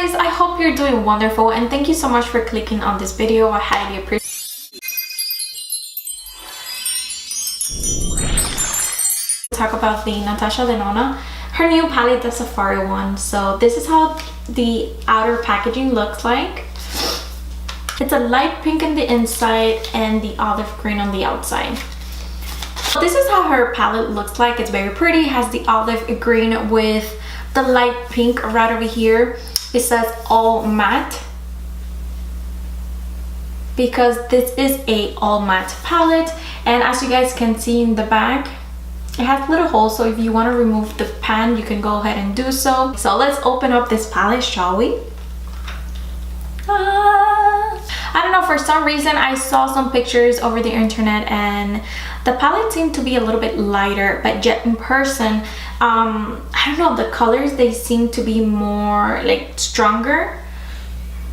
guys, I hope you're doing wonderful and thank you so much for clicking on this video. I highly appreciate it. Talk about the Natasha Denona, her new palette, the Safari one. So this is how the outer packaging looks like. It's a light pink on the inside and the olive green on the outside. So this is how her palette looks like. It's very pretty. It has the olive green with the light pink right over here. It says all matte because this is a all matte palette, and as you guys can see in the back, it has little holes, so if you want to remove the pan, you can go ahead and do so. So let's open up this palette, shall we? I don't know, for some reason I saw some pictures over the internet and the palette seemed to be a little bit lighter, but yet in person, I don't know, the colors, they seem to be more like stronger.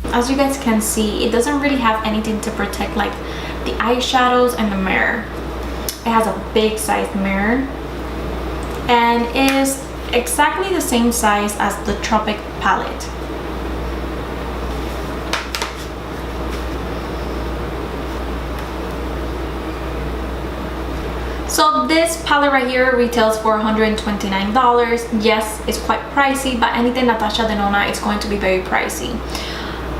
As you guys can see, it doesn't really have anything to protect like the eyeshadows and the mirror. It has a big size mirror and is exactly the same size as the Tropic palette. So this palette right here retails for $129. Yes, it's quite pricey, but anything Natasha Denona is going to be very pricey.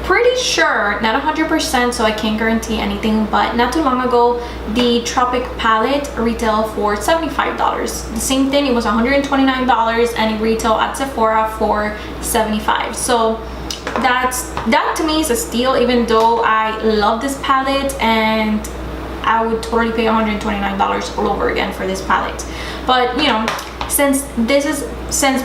Pretty sure, not 100%, so I can't guarantee anything, but not too long ago, the Tropic palette retailed for $75. The same thing, it was $129 and it retailed at Sephora for $75. So that to me is a steal, even though I love this palette and I would totally pay $129 all over again for this palette. But you know, since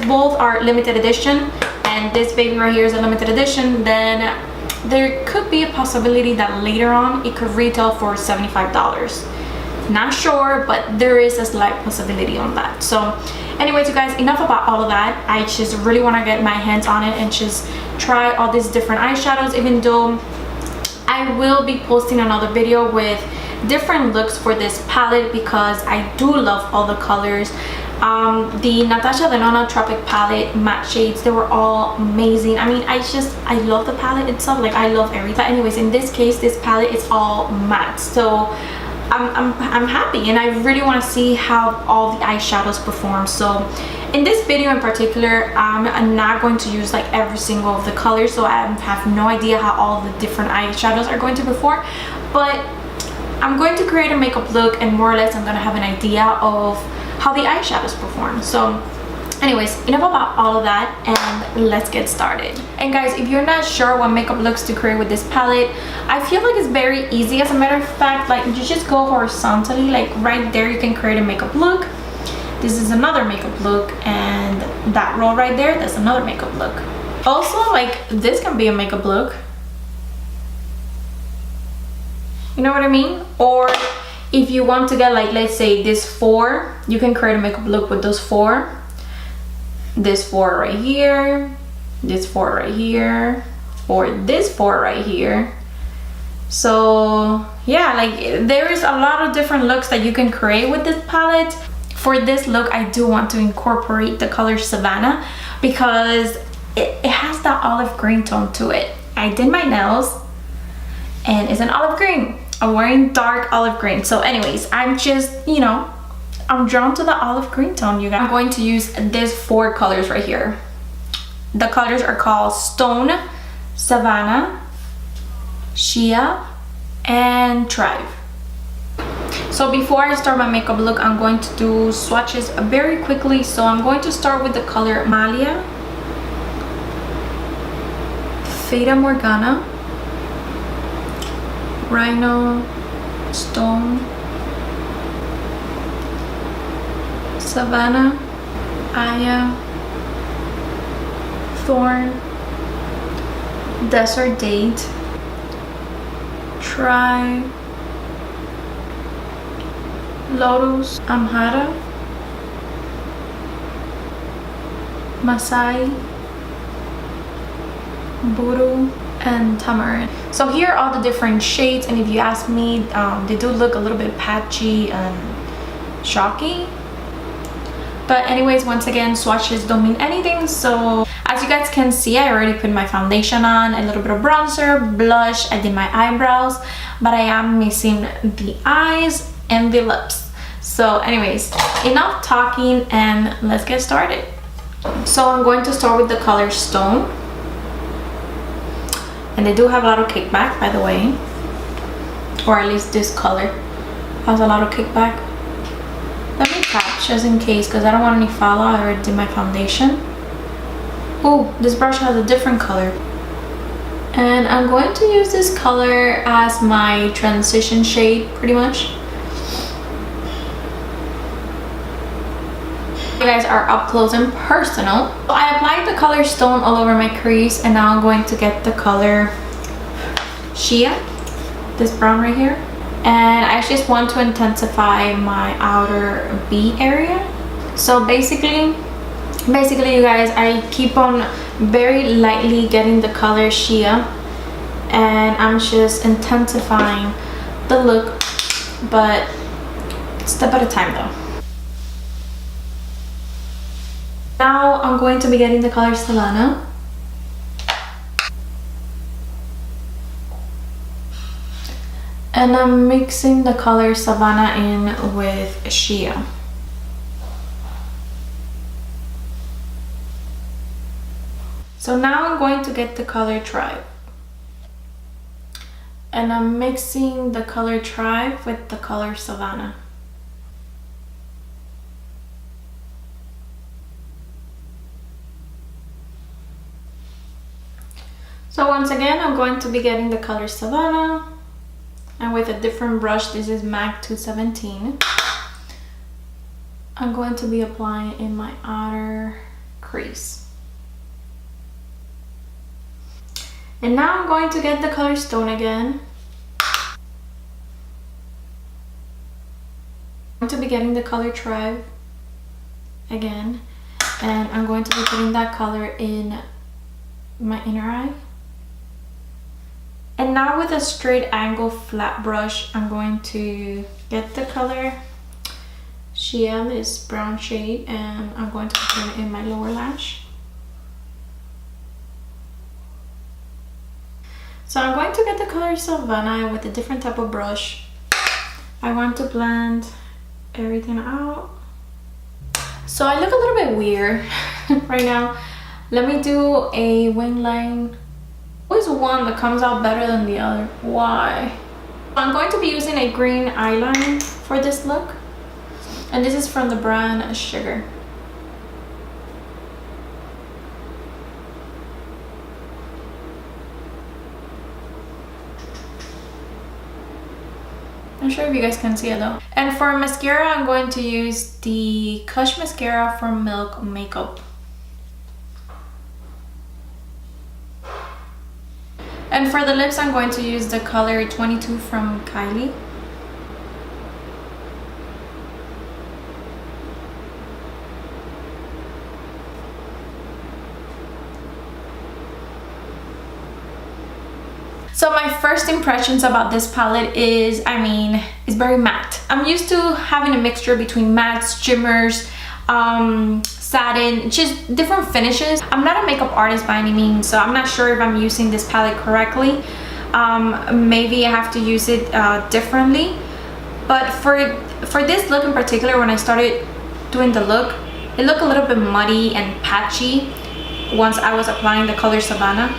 both are limited edition and this baby right here is a limited edition, then there could be a possibility that later on it could retail for $75. Not sure, but there is a slight possibility on that. So anyways, you guys, enough about all of that. I just really want to get my hands on it and just try all these different eyeshadows, even though I will be posting another video with different looks for this palette because I do love all the colors. The Natasha Denona Tropic palette matte shades, they were all amazing. I mean, I love the palette itself, like I love everything. But anyways, in this case, this palette is all matte, so I'm happy and I really want to see how all the eyeshadows perform. So in this video in particular, I'm not going to use like every single of the colors, so I have no idea how all the different eyeshadows are going to perform, but I'm going to create a makeup look and more or less I'm going to have an idea of how the eyeshadows perform. So anyways, enough about all of that and let's get started. And guys, if you're not sure what makeup looks to create with this palette, I feel like it's very easy. As a matter of fact, like you just go horizontally, like right there you can create a makeup look. This is another makeup look, and that row right there, that's another makeup look. Also, like this can be a makeup look. You know what I mean? Or if you want to get like, let's say this 4, you can create a makeup look with those 4. This 4 right here, this 4 right here, or this 4 right here. So yeah, like there is a lot of different looks that you can create with this palette. For this look, I do want to incorporate the color Savannah because it has that olive green tone to it. I did my nails and it's an olive green. I'm wearing dark olive green. So anyways, I'm just, you know, I'm drawn to the olive green tone, you guys. I'm going to use these 4 colors right here. The colors are called Stone, Savannah, Shea, and Thrive. So before I start my makeup look, I'm going to do swatches very quickly. So I'm going to start with the color Malia, Fata Morgana, Rhino, Stone, Savannah, Aya, Thorn, Desert Date, Try, Lotus, Amhara, Masai, Buru, and Tamarind. So here are all the different shades, and if you ask me, they do look a little bit patchy and chalky. But anyways, once again, swatches don't mean anything, so As you guys can see, I already put my foundation on, a little bit of bronzer, blush, I did my eyebrows, but I am missing the eyes and the lips. So anyways, enough talking and let's get started. So I'm going to start with the color Stone. And they do have a lot of kickback, by the way. Or at least this color has a lot of kickback. Let me tap just in case, because I don't want any fallout. I already did my foundation. Oh, this brush has a different color. And I'm going to use this color as my transition shade, pretty much. You guys are up close and personal. So I applied the color Stone all over my crease, and now I'm going to get the color Shea, this brown right here. And I just want to intensify my outer V area. So basically you guys, I keep on very lightly getting the color Shea, and I'm just intensifying the look, but step at a time though. Now I'm going to be getting the color Savannah. And I'm mixing the color Savannah in with Shea. So now I'm going to get the color Tribe. And I'm mixing the color Tribe with the color Savannah. So once again, I'm going to be getting the color Savannah, and with a different brush, this is MAC 217. I'm going to be applying in my outer crease. And now I'm going to get the color Stone again. I'm going to be getting the color Tribe again, and I'm going to be putting that color in my inner eye. And now with a straight angle flat brush, I'm going to get the color Shea, this brown shade, and I'm going to put it in my lower lash. So I'm going to get the color Savannah with a different type of brush. I want to blend everything out. So I look a little bit weird right now. Let me do a wing line. Always one that comes out better than the other. Why? I'm going to be using a green eyeliner for this look, and this is from the brand Sugar. Not sure if you guys can see it though. And for mascara, I'm going to use the Kush mascara from Milk Makeup. And for the lips, I'm going to use the color 22 from Kylie. So my first impressions about this palette is, it's very matte. I'm used to having a mixture between mattes, shimmers, satin, just different finishes. I'm not a makeup artist by any means, so I'm not sure if I'm using this palette correctly. Maybe I have to use it differently. But for this look in particular, when I started doing the look, it looked a little bit muddy and patchy once I was applying the color Savannah.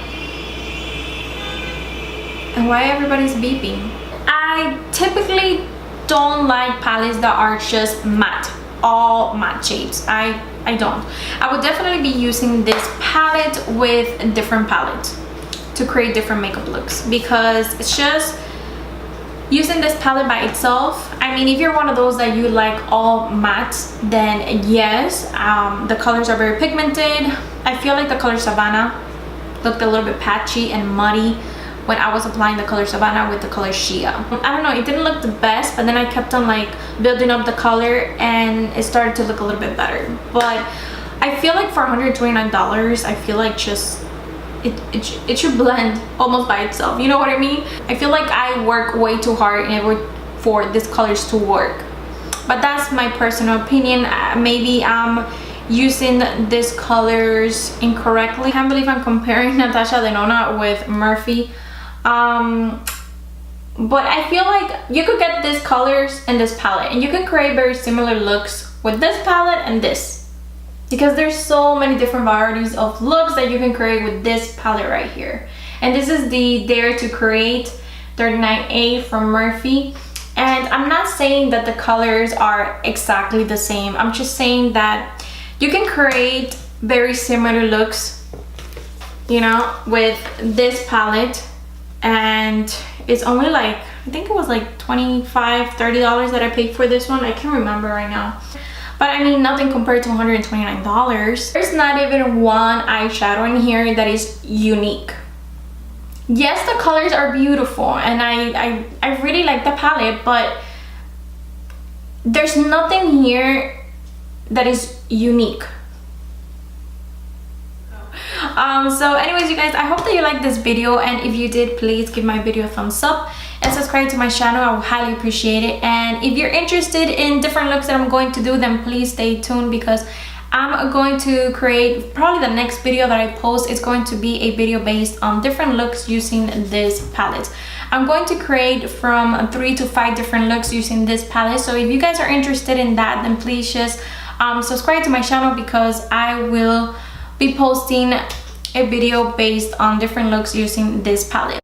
And why everybody's beeping? I typically don't like palettes that are just matte, all matte shades. I don't. I would definitely be using this palette with a different palette to create different makeup looks, because it's just using this palette by itself. If you're one of those that you like all matte, then yes, the colors are very pigmented. I feel like the color Savannah looked a little bit patchy and muddy when I was applying the color Savannah with the color Shea. I don't know, it didn't look the best, but then I kept on building up the color and it started to look a little bit better. But I feel like for $129, I feel like just it should blend almost by itself, you know what I mean? I feel like I work way too hard in order for these colors to work, but that's my personal opinion. Maybe I'm using these colors incorrectly. I can't believe I'm comparing Natasha Denona with Murphy. But I feel like you could get these colors in this palette and you can create very similar looks with this palette and this, because there's so many different varieties of looks that you can create with this palette right here. And this is the Dare to Create 39A from Murphy. And I'm not saying that the colors are exactly the same. I'm just saying that you can create very similar looks, you know, with this palette. And it's only like, I think it was like $25, $30 that I paid for this one. I can't remember right now. But I mean, nothing compared to $129. There's not even one eyeshadow in here that is unique. Yes, the colors are beautiful and I really like the palette, but there's nothing here that is unique. So anyways, you guys, I hope that you liked this video, and if you did, please give my video a thumbs up and subscribe to my channel. I would highly appreciate it. And if you're interested in different looks that I'm going to do, then please stay tuned, because I'm going to create, probably the next video that I post is going to be a video based on different looks using this palette. I'm going to create from 3 to 5 different looks using this palette. So if you guys are interested in that, then please just subscribe to my channel, because I will be posting a video based on different looks using this palette.